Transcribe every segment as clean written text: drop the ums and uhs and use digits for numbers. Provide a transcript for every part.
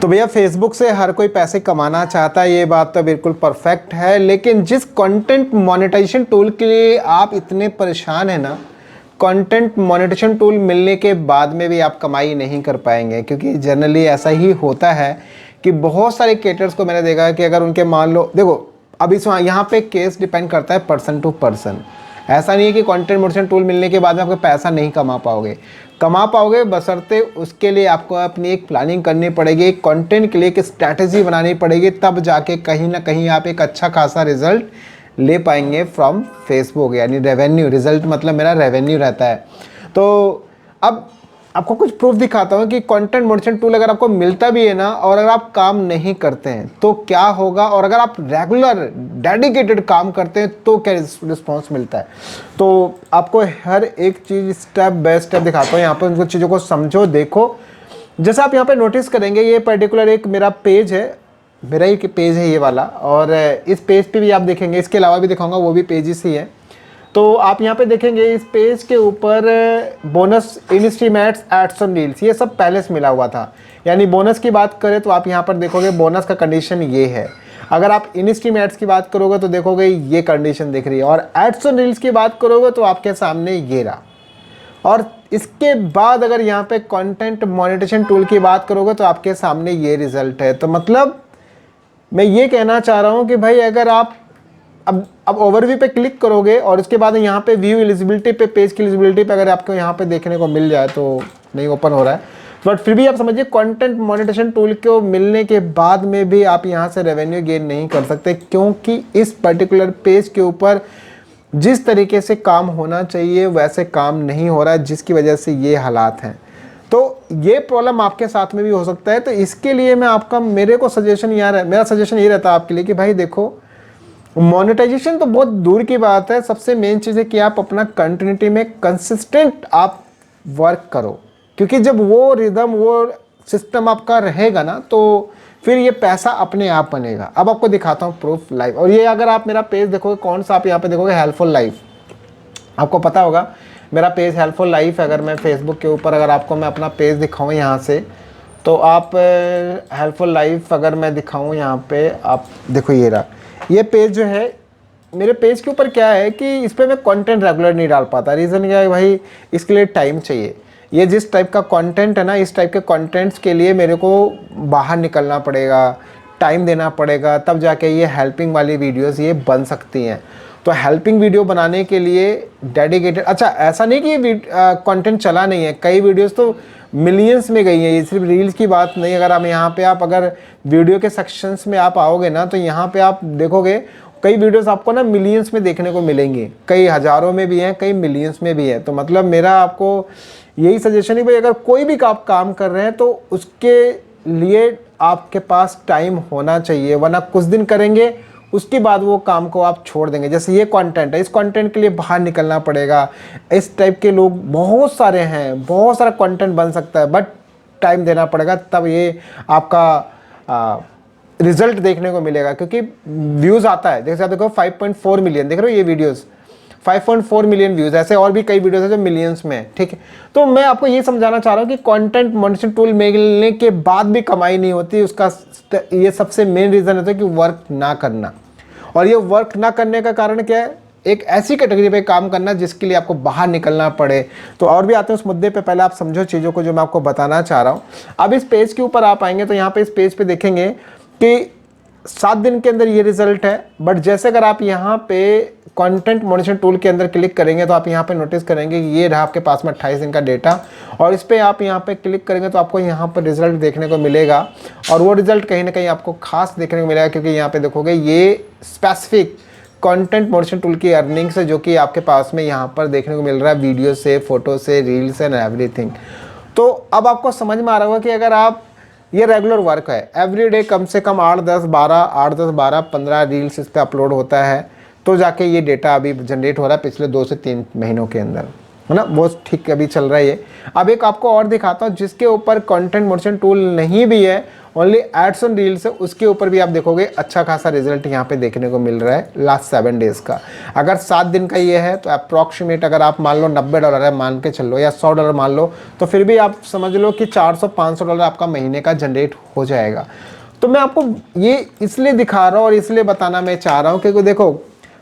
तो भैया फेसबुक से हर कोई पैसे कमाना चाहता है, ये बात तो बिल्कुल परफेक्ट है, लेकिन जिस कंटेंट मोनेटाइजेशन टूल के लिए आप इतने परेशान हैं ना, कंटेंट मोनेटाइजेशन टूल मिलने के बाद में भी आप कमाई नहीं कर पाएंगे। क्योंकि जनरली ऐसा ही होता है कि बहुत सारे क्रिएटर्स को मैंने देखा कि अगर उनके मान लो, देखो अब इस यहाँ पे केस डिपेंड करता है पर्सन टू पर्सन। ऐसा नहीं है कि कंटेंट मोनेटाइजेशन टूल मिलने के बाद में आपको पैसा नहीं कमा पाओगे, बशर्ते उसके लिए आपको अपनी एक प्लानिंग करनी पड़ेगी, एक कंटेंट के लिए एक स्ट्रैटेजी बनानी पड़ेगी, तब जाके कहीं ना कहीं आप एक अच्छा खासा रिजल्ट ले पाएंगे फ्रॉम फेसबुक। यानी रेवेन्यू, रिजल्ट मतलब मेरा रेवेन्यू रहता है। तो अब आपको कुछ प्रूफ दिखाता हूँ कि कंटेंट मोनेटाइजेशन टूल अगर आपको मिलता भी है ना, और अगर आप काम नहीं करते हैं तो क्या होगा, और अगर आप रेगुलर डेडिकेटेड काम करते हैं तो क्या रिस्पॉन्स मिलता है। तो आपको हर एक चीज़ स्टेप बाय स्टेप दिखाता हूँ, यहाँ पर उनको चीज़ों को समझो, देखो। जैसे आप यहाँ पे नोटिस करेंगे, ये पर्टिकुलर एक मेरा पेज है, मेरा ही पेज है ये वाला, और इस पेज पे भी आप देखेंगे, इसके अलावा भी दिखाऊंगा, वो भी पेजेस ही है। तो आप यहाँ पे देखेंगे इस पेज के ऊपर बोनस, इनस्ट्रीमेट्स, एड्स और रील्स, ये सब पहले से मिला हुआ था। यानी बोनस की बात करें तो आप यहाँ पर देखोगे बोनस का कंडीशन ये है। अगर आप इनस्ट्रीमेट्स की बात करोगे तो देखोगे ये कंडीशन दिख रही है, और एड्स और रील्स की बात करोगे तो आपके सामने ये रहा। और इसके बाद अगर यहाँ पे कंटेंट मोनेटाइजेशन टूल की बात करोगे तो आपके सामने ये रिजल्ट है। तो मतलब मैं ये कहना चाह रहा हूँ कि भाई अगर आप अब ओवरव्यू पे क्लिक करोगे और उसके बाद यहाँ पे व्यू एलिजिबिलिटी पे, पेज की एलिजिबिलिटी पे अगर आपको यहाँ पे देखने को मिल जाए, तो नहीं ओपन हो रहा है, बट फिर भी आप समझिए कंटेंट मोनेटाइजेशन टूल को मिलने के बाद में भी आप यहाँ से रेवेन्यू गेन नहीं कर सकते, क्योंकि इस पर्टिकुलर पेज के ऊपर जिस तरीके से काम होना चाहिए वैसे काम नहीं हो रहा है, जिसकी वजह से ये हालात हैं। तो ये प्रॉब्लम आपके साथ में भी हो सकता है। तो इसके लिए मैं आपका, मेरा सजेशन ये रहता है आपके लिए कि भाई देखो, मोनेटाइजेशन तो बहुत दूर की बात है, सबसे मेन चीज़ है कि आप अपना कंटिन्यूटी में कंसिस्टेंट आप वर्क करो। क्योंकि जब वो रिदम, वो सिस्टम आपका रहेगा ना, तो फिर ये पैसा अपने आप बनेगा। अब आपको दिखाता हूँ प्रूफ लाइव। और ये अगर आप मेरा पेज देखोगे, कौन सा, आप यहाँ पे देखोगे हेल्पफुल लाइफ, आपको पता होगा मेरा पेज हेल्पफुल लाइफ है। अगर मैं फेसबुक के ऊपर अगर आपको मैं अपना पेज दिखाऊँ यहाँ से, तो आप हेल्पफुल लाइफ अगर मैं दिखाऊँ यहाँ पे, आप देखो ये रहा, ये पेज जो है मेरे पेज के ऊपर क्या है कि इस पर मैं कंटेंट रेगुलर नहीं डाल पाता। रीज़न क्या है भाई, इसके लिए टाइम चाहिए। ये जिस टाइप का कंटेंट है ना, इस टाइप के कंटेंट्स के लिए मेरे को बाहर निकलना पड़ेगा, टाइम देना पड़ेगा, तब जाके ये हेल्पिंग वाली वीडियोस ये बन सकती हैं। तो हेल्पिंग वीडियो बनाने के लिए डेडिकेटेड, अच्छा ऐसा नहीं कि कंटेंट चला नहीं है, कई वीडियोस तो मिलियंस में गई है। ये सिर्फ रील्स की बात नहीं। अगर हम यहाँ पे आप अगर वीडियो के सेक्शंस में आप आओगे ना, तो यहाँ पे आप देखोगे कई वीडियोस आपको ना मिलियंस में देखने को मिलेंगी, कई हज़ारों में भी हैं, कई मिलियंस में भी है। तो मतलब मेरा आपको यही सजेशन है भाई, अगर कोई भी आप काम कर रहे हैं तो उसके लिए आपके पास टाइम होना चाहिए, वरना कुछ दिन करेंगे उसके बाद वो काम को आप छोड़ देंगे। जैसे ये कंटेंट है, इस कंटेंट के लिए बाहर निकलना पड़ेगा। इस टाइप के लोग बहुत सारे हैं, बहुत सारा कंटेंट बन सकता है, बट टाइम देना पड़ेगा, तब ये आपका रिजल्ट देखने को मिलेगा। क्योंकि व्यूज़ आता है, जैसे आप देखो 5.4 मिलियन देख रहे हो ये वीडियोज़, 5.4 मिलियन व्यूज़, ऐसे और भी कई वीडियोज़ हैं जो मिलियंस में, ठीक है। तो मैं आपको ये समझाना चाह रहा हूँ कि कंटेंट मोनेटाइजेशन टूल मिलने के बाद भी कमाई नहीं होती। उसका ये सबसे मेन रीज़न होता है कि वर्क ना करना। और ये वर्क ना करने का कारण क्या है, एक ऐसी कैटेगरी पे काम करना जिसके लिए आपको बाहर निकलना पड़े। तो और भी आते हैं उस मुद्दे पे, पहले आप समझो चीज़ों को जो मैं आपको बताना चाह रहा हूँ। अब इस पेज के ऊपर आप आएंगे तो यहाँ पे इस पेज पे देखेंगे कि 7 दिन के अंदर ये रिजल्ट है। बट जैसे अगर आप यहाँ पे कंटेंट मोनेटाइजेशन टूल के अंदर क्लिक करेंगे तो आप यहाँ पे नोटिस करेंगे कि ये रहा आपके पास में 28 दिन का डेटा, और इस पर आप यहाँ पे क्लिक करेंगे तो आपको यहाँ पर रिजल्ट देखने को मिलेगा। और वो रिजल्ट कहीं ना कहीं आपको खास देखने को मिलेगा, क्योंकि यहाँ पे देखोगे ये स्पेसिफिक कंटेंट मोनेटाइजेशन टूल की अर्निंग्स है, जो कि आपके पास में यहाँ पर देखने को मिल रहा है, वीडियो से, फोटो से, रील्स एंड एवरीथिंग। तो अब आपको समझ में आ रहा होगा कि अगर आप, ये रेगुलर वर्क है, एवरीडे कम से कम 8-10-12 15 रील्स इस पर अपलोड होता है, तो जाके ये डेटा अभी जनरेट हो रहा है पिछले 2 से 3 महीनों के अंदर, है ना। वो ठीक अभी चल रहा है ये। अब एक आपको और दिखाता हूँ जिसके ऊपर कंटेंट मोनेटाइजेशन टूल नहीं भी है ओनली एड्स ऑन रील्स है, उसके ऊपर भी आप देखोगे अच्छा खासा रिजल्ट यहाँ पे देखने को मिल रहा है लास्ट 7 डेज़ का। अगर 7 दिन का ये है तो अप्रॉक्सीमेट अगर आप मान लो $90 है मान के चल लो, या $100 मान लो, तो फिर भी आप समझ लो कि $400-500 आपका महीने का जनरेट हो जाएगा। तो मैं आपको ये इसलिए दिखा रहा हूँ और इसलिए बताना मैं चाह रहा हूँ, क्योंकि देखो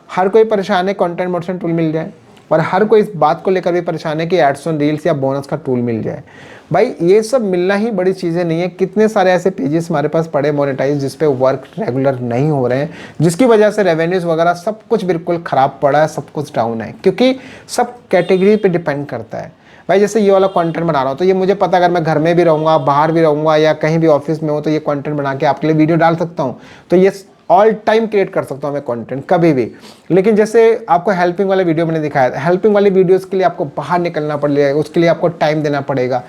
हर कोई परेशान है कंटेंट मोनेटाइजेशन टूल मिल जाए, और हर कोई इस बात को लेकर भी परेशान है कि एड्स ऑन रील्स या बोनस का टूल मिल जाए। भाई ये सब मिलना ही बड़ी चीज़ें नहीं है। कितने सारे ऐसे पेजेस हमारे पास पड़े मोनेटाइज जिस पे वर्क रेगुलर नहीं हो रहे हैं, जिसकी वजह से रेवेन्यूज़ वगैरह सब कुछ बिल्कुल ख़राब पड़ा है, सब कुछ डाउन है, क्योंकि सब कैटेगरी पे डिपेंड करता है। भाई जैसे ये वाला कंटेंट बना रहा हूँ तो ये मुझे पता अगर मैं घर में भी रहूँगा, बाहर भी रहूँगा, या कहीं भी ऑफिस में हो, तो ये कंटेंट बना के आपके लिए वीडियो डाल सकता हूँ। तो ये ऑल टाइम क्रिएट कर सकता हूँ मैं कंटेंट कभी भी। लेकिन जैसे आपको हेल्पिंग वाले वीडियो मैंने दिखाया था, हेल्पिंग वाली वीडियोस के लिए आपको बाहर निकलना पड़ेगा, उसके लिए आपको टाइम देना पड़ेगा।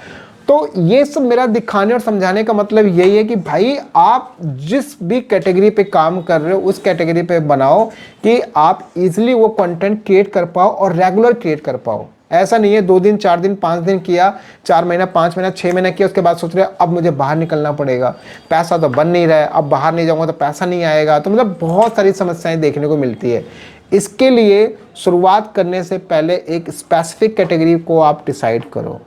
तो ये सब मेरा दिखाने और समझाने का मतलब यही है कि भाई आप जिस भी कैटेगरी पे काम कर रहे हो उस कैटेगरी पे बनाओ कि आप इजीली वो कंटेंट क्रिएट कर पाओ और रेगुलर क्रिएट कर पाओ। ऐसा नहीं है 2 दिन 4 दिन 5 दिन किया, 4 महीना 5 महीना 6 महीना किया, उसके बाद सोच रहे अब मुझे बाहर निकलना पड़ेगा, पैसा तो बन नहीं रहा है, अब बाहर नहीं जाऊंगा तो पैसा नहीं आएगा। तो मतलब बहुत सारी समस्याएं देखने को मिलती है। इसके लिए शुरुआत करने से पहले एक स्पेसिफिक कैटेगरी को आप डिसाइड करो,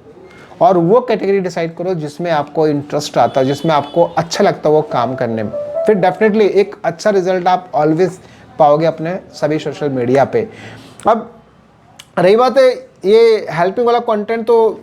और वो कैटेगरी डिसाइड करो जिसमें आपको इंटरेस्ट आता है, जिसमें आपको अच्छा लगता है वो काम करने में। फिर डेफिनेटली एक अच्छा रिजल्ट आप ऑलवेज पाओगे अपने सभी सोशल मीडिया पे। अब रही बात है ये हेल्पिंग वाला कंटेंट, तो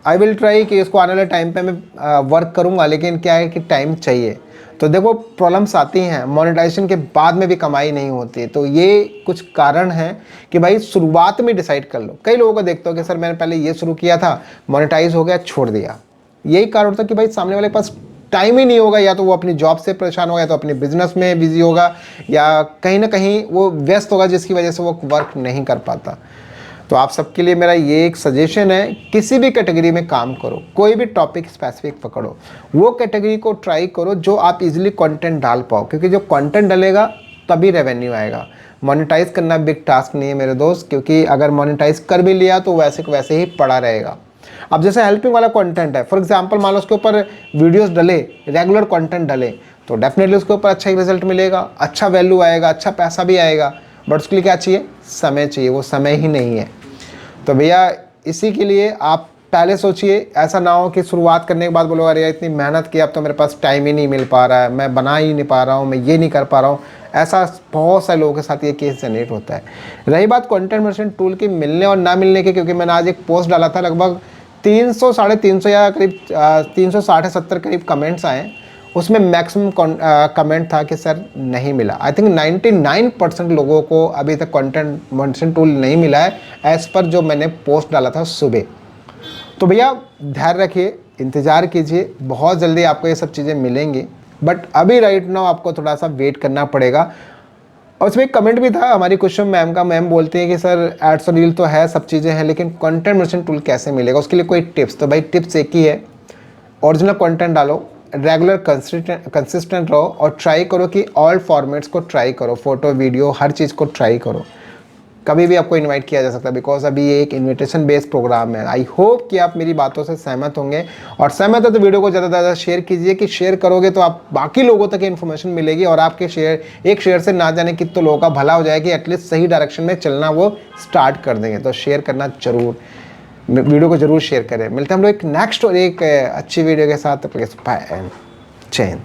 आई विल ट्राई कि इसको आने वाले टाइम पे मैं वर्क करूँगा, लेकिन क्या है कि टाइम चाहिए। तो देखो प्रॉब्लम्स आती हैं, मोनेटाइजेशन के बाद में भी कमाई नहीं होती। तो ये कुछ कारण हैं कि भाई शुरुआत में डिसाइड कर लो। कई लोगों को देखते हो कि सर मैंने पहले ये शुरू किया था, मोनेटाइज हो गया, छोड़ दिया। यही कारण होता है कि भाई सामने वाले के पास टाइम ही नहीं होगा, या तो वो अपनी जॉब से परेशान होगा, या तो अपने बिजनेस में बिजी होगा, या कहीं ना कहीं वो व्यस्त होगा, जिसकी वजह से वो वर्क नहीं कर पाता। तो आप सबके लिए मेरा ये एक सजेशन है, किसी भी कैटेगरी में काम करो, कोई भी टॉपिक स्पेसिफिक पकड़ो, वो कैटेगरी को ट्राई करो जो आप इजीली कंटेंट डाल पाओ, क्योंकि जो कंटेंट डलेगा तभी रेवेन्यू आएगा। मोनेटाइज करना बिग टास्क नहीं है मेरे दोस्त, क्योंकि अगर मोनेटाइज कर भी लिया तो वैसे को वैसे ही पड़ा रहेगा। अब जैसे हेल्पिंग वाला कंटेंट है, फॉर एग्जांपल मान लो उसके ऊपर वीडियोस डले, रेगुलर कंटेंट डले, तो डेफिनेटली उसके ऊपर अच्छा ही रिजल्ट मिलेगा, अच्छा वैल्यू आएगा, अच्छा पैसा भी आएगा। बट उसके लिए क्या चाहिए? समय चाहिए, वो समय ही नहीं है। तो भैया इसी के लिए आप पहले सोचिए, ऐसा ना हो कि शुरुआत करने के बाद बोलो अरे इतनी मेहनत की, अब तो मेरे पास टाइम ही नहीं मिल पा रहा है, मैं बना ही नहीं पा रहा हूँ, मैं ये नहीं कर पा रहा हूँ। ऐसा बहुत सारे लोगों के साथ ये केस जनरेट होता है। रही बात कंटेंट मोनेटाइजेशन टूल की मिलने और ना मिलने की, क्योंकि मैंने आज एक पोस्ट डाला था, लगभग 300 साढ़े 300 या करीब 360-70 करीब कमेंट्स आए। उसमें मैक्सिमम कमेंट था कि सर नहीं मिला। आई थिंक 99% लोगों को अभी तक कंटेंट मोनेटाइजेशन टूल नहीं मिला है, एज़ पर जो मैंने पोस्ट डाला था सुबह। तो भैया ध्यान रखिए, इंतज़ार कीजिए, बहुत जल्दी आपको ये सब चीज़ें मिलेंगी। बट अभी राइट नाउ आपको थोड़ा सा वेट करना पड़ेगा। और उसमें एक कमेंट भी था हमारी कुशुम मैम का। मैम बोलती है कि सर एड्स और रील तो है, सब चीज़ें हैं, लेकिन कंटेंट मोनेटाइजेशन टूल कैसे मिलेगा, उसके लिए कोई टिप्स? तो भाई टिप्स एक ही है, ओरिजिनल कंटेंट डालो, रेगुलर कंसिस्टेंट रहो, और ट्राई करो कि ऑल फॉर्मेट्स को ट्राई करो, फोटो वीडियो हर चीज़ को ट्राई करो। कभी भी आपको इनवाइट किया जा सकता है, बिकॉज अभी ये एक इनविटेशन बेस्ड प्रोग्राम है। आई होप कि आप मेरी बातों से सहमत होंगे, और सहमत है तो वीडियो को ज़्यादा से ज़्यादा शेयर कीजिए, कि शेयर करोगे तो आप बाकी लोगों तक इन्फॉर्मेशन मिलेगी, और आपके एक शेयर से ना जाने कितने लोगों का भला हो जाएगी, एटलीस्ट सही डायरेक्शन में चलना वो स्टार्ट कर देंगे। तो शेयर करना जरूर, वीडियो को जरूर शेयर करें। मिलते हैं हम लोग एक नेक्स्ट और एक अच्छी वीडियो के साथ। जय हिंद।